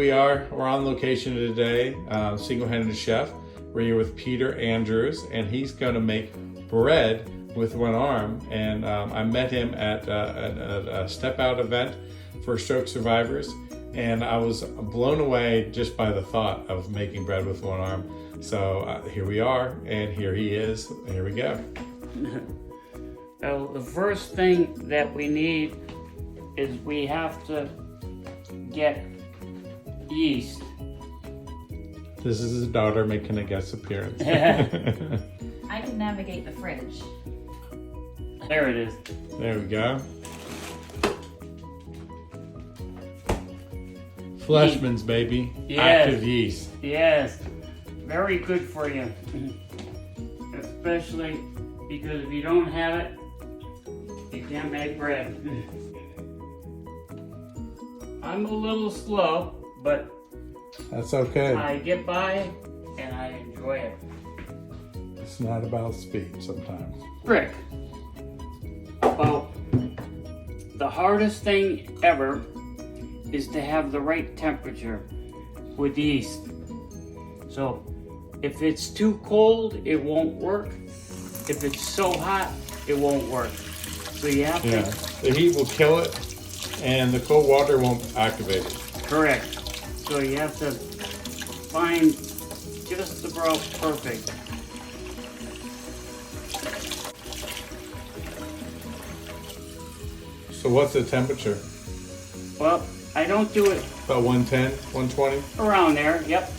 we are. We're on location today, single-handed chef. We're here with Peter Andrews, and he's going to make bread with one arm. And I met him at a step out event for stroke survivors, and I was blown away just by the thought of making bread with one arm. So here we are, and here he is. Here we go. Well, the first thing that we need is we have to get yeast. This is his daughter making a guest appearance. I can navigate the fridge. There it is. There we go. Fleshman's, baby. Yes. Active yeast. Yes, very good for you. Especially because if you don't have it, you can't make bread. I'm a little slow, but That's okay. I get by and I enjoy it. It's not about speed sometimes. Rick, well, the hardest thing ever is to have the right temperature with yeast. So if it's too cold, it won't work. If it's so hot, it won't work. So you have Yeah, to... the heat will kill it, and the cold water won't activate it. Correct. So you have to find just about perfect. So what's the temperature? Well, I don't do it About 110, 120? around there, yep.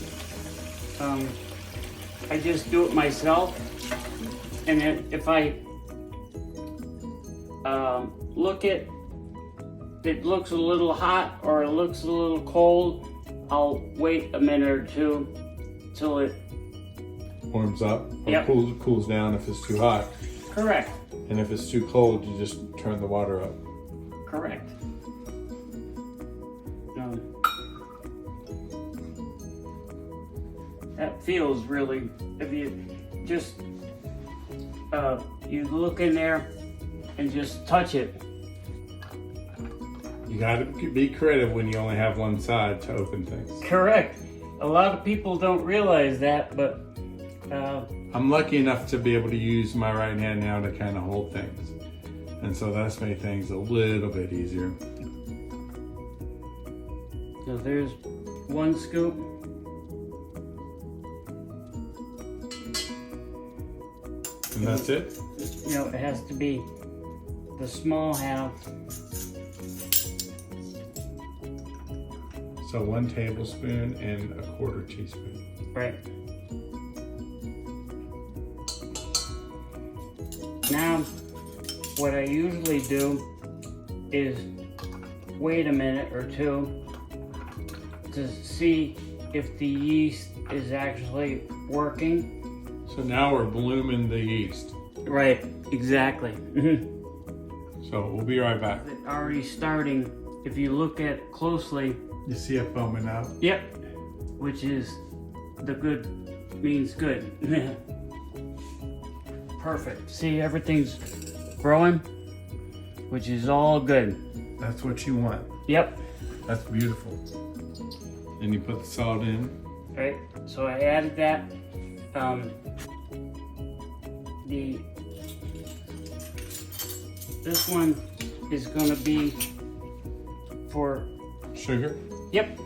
I just do it myself. And then if I look at it looks a little hot or it looks a little cold, I'll wait a minute or two till it... Warms up or Yep. cools down if it's too hot. Correct. And if it's too cold, you just turn the water up. Correct. That feels really, if you just, you look in there and just touch it. You gotta be creative when you only have one side to open things. Correct. A lot of people don't realize that, but I'm lucky enough to be able to use my right hand now to kind of hold things. And so that's made things a little bit easier. so there's one scoop. And that's it? You know, it has to be the small half. So 1 tablespoon and 1/4 teaspoon. Right. Now, what I usually do is wait a minute or two to see if the yeast is actually working. So now we're blooming the yeast. Right, exactly. So we'll be right back. It's already starting. If you look at it closely, You see it foaming out? yep, which is the good means good. Perfect. See, everything's growing, which is all good. That's what you want. Yep. That's beautiful. And you put the salt in. Right. So I added that. This one is going to be for... Sugar. Yep.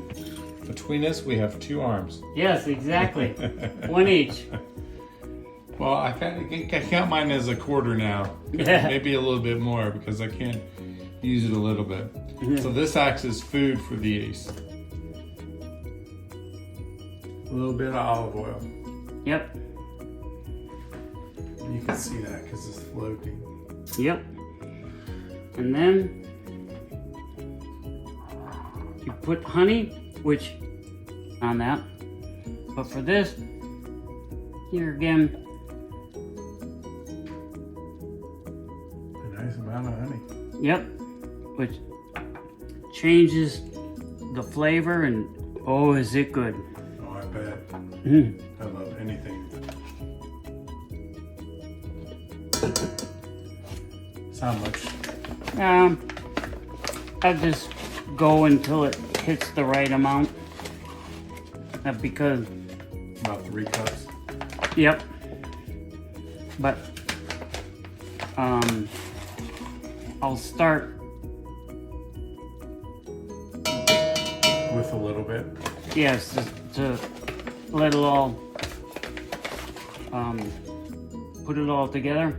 Between us, we have 2 arms. Yes, exactly. One each. Well, I count mine as 1/4 now. Yeah. Maybe a little bit more because I can use it a little bit. So this acts as food for the yeast. A little bit of olive oil. Yep. You can see that because it's floating. Yep. And then you put honey, which on that. But for this, here again, A nice amount of honey. yep, which changes the flavor and oh, is it good. Oh, I bet. Mm. I love anything. So how much? I just go until it hits the right amount. Because, About 3 cups. yep. But, I'll start With a little bit. yes, to let it all, put it all together.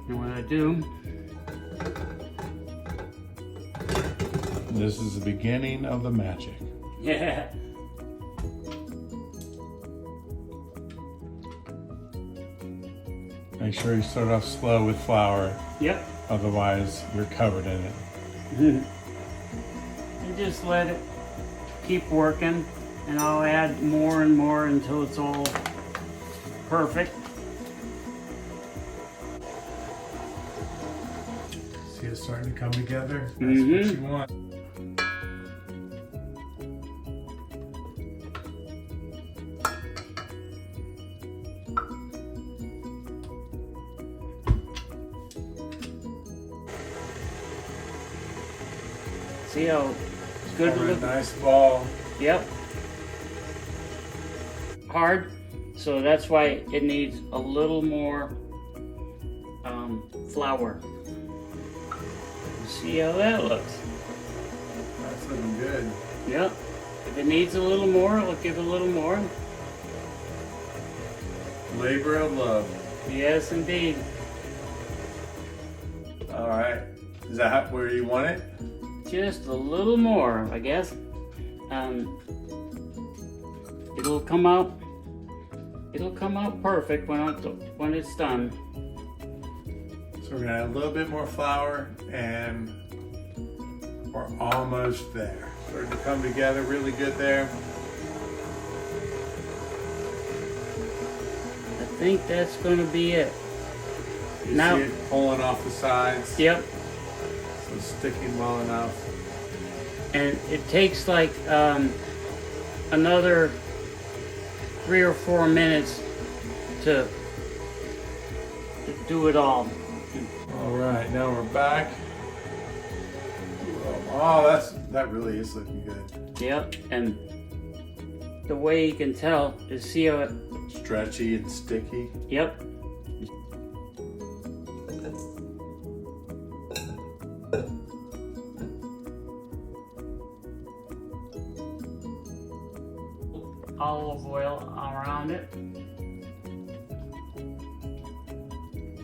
And what I do, This is the beginning of the magic. yeah, Make sure you start off slow with flour, yep, otherwise you're covered in it. and just let it keep working, and I'll add more and more until it's all perfect. See it starting to come together? That's what you want. See how good it Form a looks? nice ball. Yep. Hard, so that's why it needs a little more flour. See how that looks? That's looking good. Yep. If it needs a little more, I'll give it a little more. Labor of love. Yes, indeed. All right. Is that where you want it? Just a little more, I guess. It'll come out. It'll come out perfect when it's done. So we're gonna add a little bit more flour, and we're almost there. Starting to come together really good there. I think that's going to be it. You Now- see it pulling off the sides. Yep. So sticking well enough. And it takes like another 3 or 4 minutes to do it all. All right, now we're back. Oh, that really is looking good. Yep. And the way you can tell is see how it. Stretchy and sticky. Yep. Olive oil around it.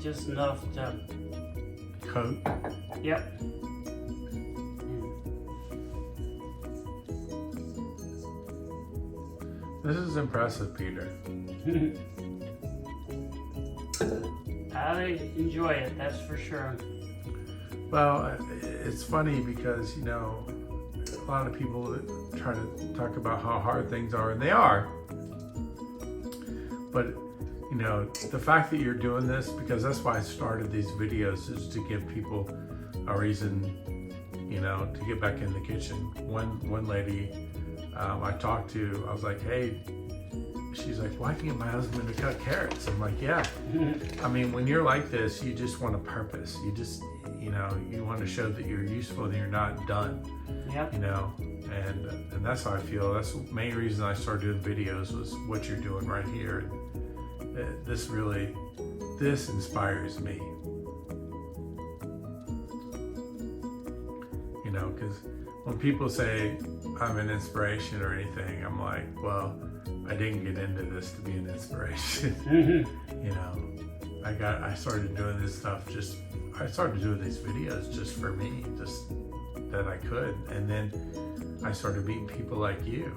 Just enough to. Coat. Yep. This is impressive, Peter. I enjoy it, that's for sure. Well, it's funny because, you know, a lot of people try to talk about how hard things are, and they are. But, you know, the fact that you're doing this, because that's why I started these videos, is to give people a reason, you know, to get back in the kitchen. One lady I talked to, I was like, hey, she's like, well, I can get my husband to cut carrots. I'm like, yeah. I mean, when you're like this, you just want a purpose. You just, you know, you want to show that you're useful and you're not done. Yep. You know, and that's how I feel. That's the main reason I started doing videos, was what you're doing right here. This inspires me. You know, because when people say I'm an inspiration or anything, I'm like, well, I didn't get into this to be an inspiration. You know, I started doing this stuff I started doing these videos just for me, just that I could. And then I started meeting people like you,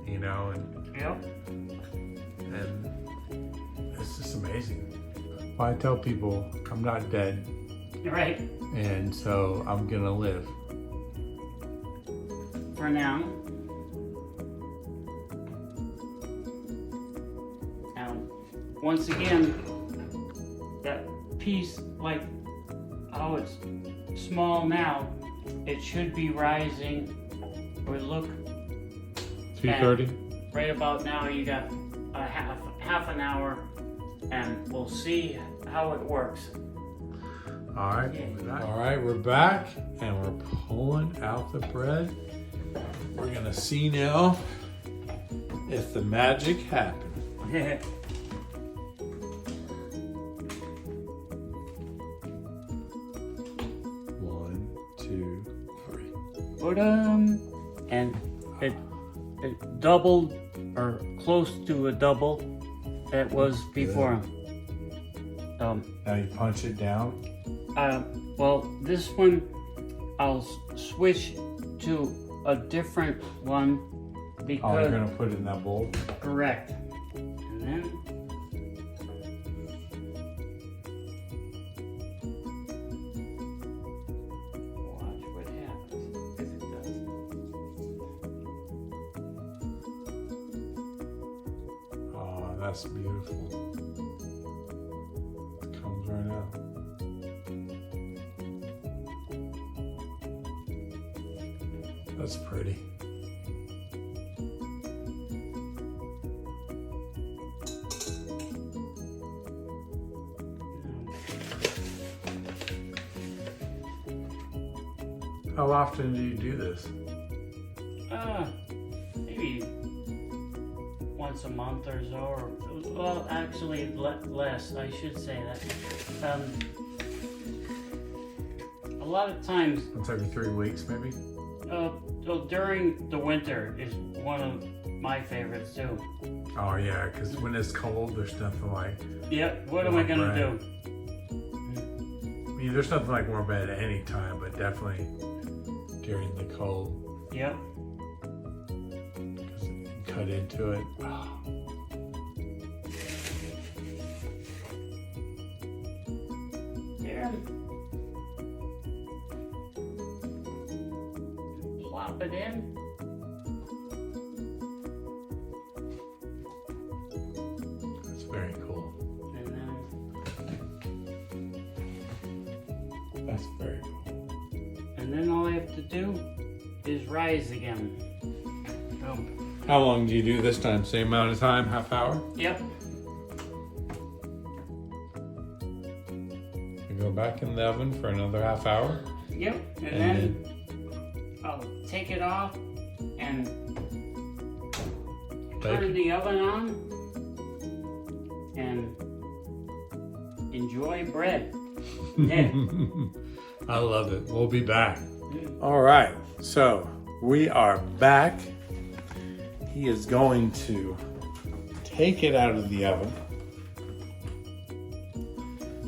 you know, Yep. and it's just amazing. I tell people I'm not dead, Right. and so I'm gonna live. For now. Now, once again, that piece, like how it's small now, it should be rising. Or look, 2:30. right about now you got a half an hour, and we'll see how it works. All right, Okay. all right, we're back and we're pulling out the bread. We're gonna see now if the magic happened. One, two, three. Put 'em, and it doubled or close to a double it was before. Now you punch it down. Well, this one I'll switch to a different one Oh, because you're gonna put it in that bowl. correct. And then watch what happens if it does. Oh, that's beautiful. It comes right out. That's pretty. How often do you do this? Maybe once a month or so, or well, actually less. I should say that. A lot of times, Once every 3 weeks, maybe? so during the winter is one of my favorites too. Oh yeah, because when it's cold, there's nothing like. Yep. What am I gonna Right. do? I mean, there's nothing like warm bread at any time, but definitely during the cold, Yep. because you can cut into it. Oh. Here. Plop it in. That's very cool. And then That's very cool. And then all I have to do is rise again. Oh. How long do you do this time? Same amount of time, half hour? Yep. You go back in the oven for another half hour. Yep. And then I'll take it off and turn the oven on and enjoy bread. Yeah. I love it. We'll be back. All right, so we are back. He is going to take it out of the oven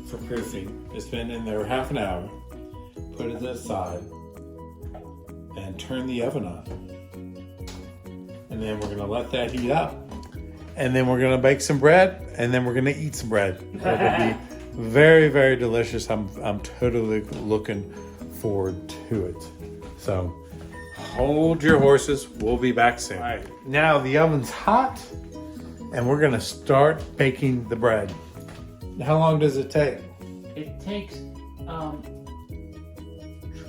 for proofing. It's been in there half an hour. Put it aside and turn the oven on. And then we're gonna let that heat up. And then we're gonna bake some bread, and then we're gonna eat some bread. It'll be very, very delicious. I'm totally looking forward to it. So hold your horses. We'll be back soon. All right, now the oven's hot, and we're gonna start baking the bread. How long does it take? It takes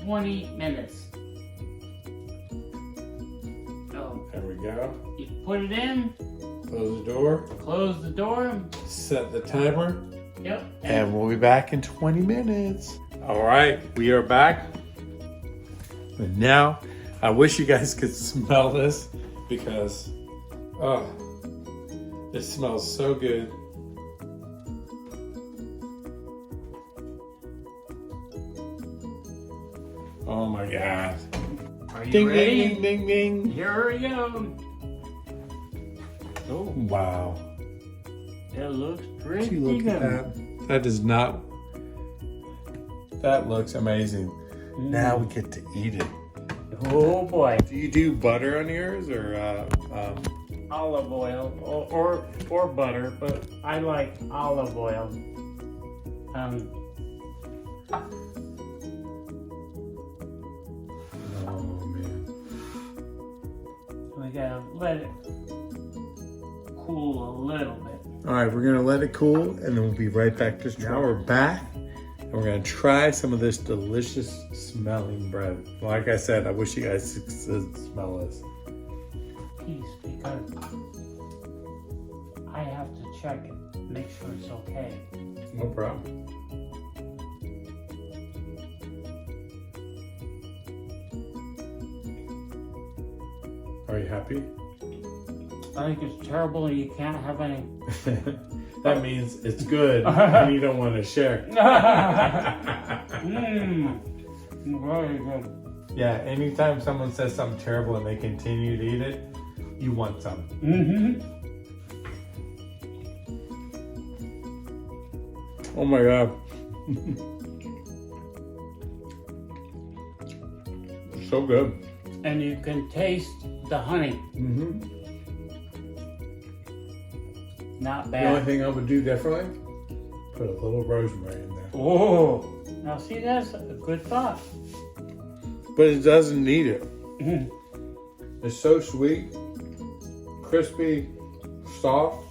20 minutes. So There we go. you put it in, Close the door, close the door. set the timer, Yep. and we'll be back in 20 minutes. All right, we are back. And now, I wish you guys could smell this because, oh, it smells so good. Oh my God. Are you Ding, ready? ding, ding, ding, ding. Here we go. Oh, wow. It looks Would pretty you look good. at that? That does not, that looks amazing. Now we get to eat it. Oh boy. Do you do butter on yours or Olive oil or butter, but I like olive oil. oh man. We gotta let it cool a little bit. All right, we're gonna let it cool and then we'll be right back. Just now we're back and we're gonna try some of this delicious smelling bread. Like I said, I wish you guys could smell this. Piece because I have to check it, make sure it's okay. No problem. you happy? I think it's terrible and you can't have any. That means it's good and you don't want to share. Very good. Yeah, anytime someone says something terrible and they continue to eat it, you want some. Oh my God. So good. And you can taste the honey. Not The only bad. thing I would do differently, put a little rosemary in there. Oh, now see, that's a good thought. But it doesn't need it. It's so sweet, crispy, soft.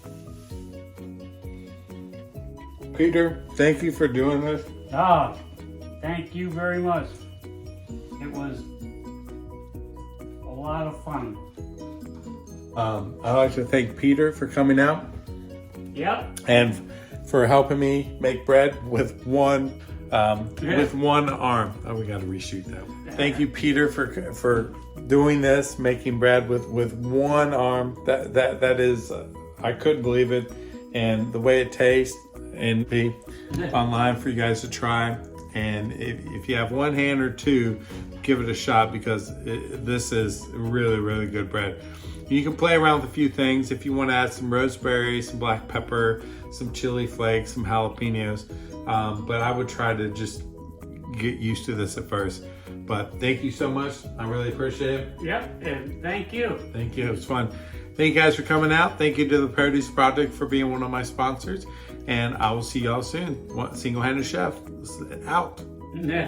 Peter, thank you for doing this. Ah, thank you very much. It was a lot of fun. I'd like to thank Peter for coming out Yep. and for helping me make bread with one arm. Oh, we got to reshoot that one. Thank you, Peter, for doing this, making bread with one arm. That is, I couldn't believe it, and the way it tastes, and be online for you guys to try. And if you have one hand or two, give it a shot because this is really, really good bread. You can play around with a few things. If you want to add some rosemary, some black pepper, some chili flakes, some jalapenos. But I would try to just get used to this at first. But thank you so much. I really appreciate it. Yep, and thank you. Thank you. It was fun. Thank you guys for coming out. Thank you to the Produce Project for being one of my sponsors. And I will see y'all soon. Single Handed Chef out. Yeah.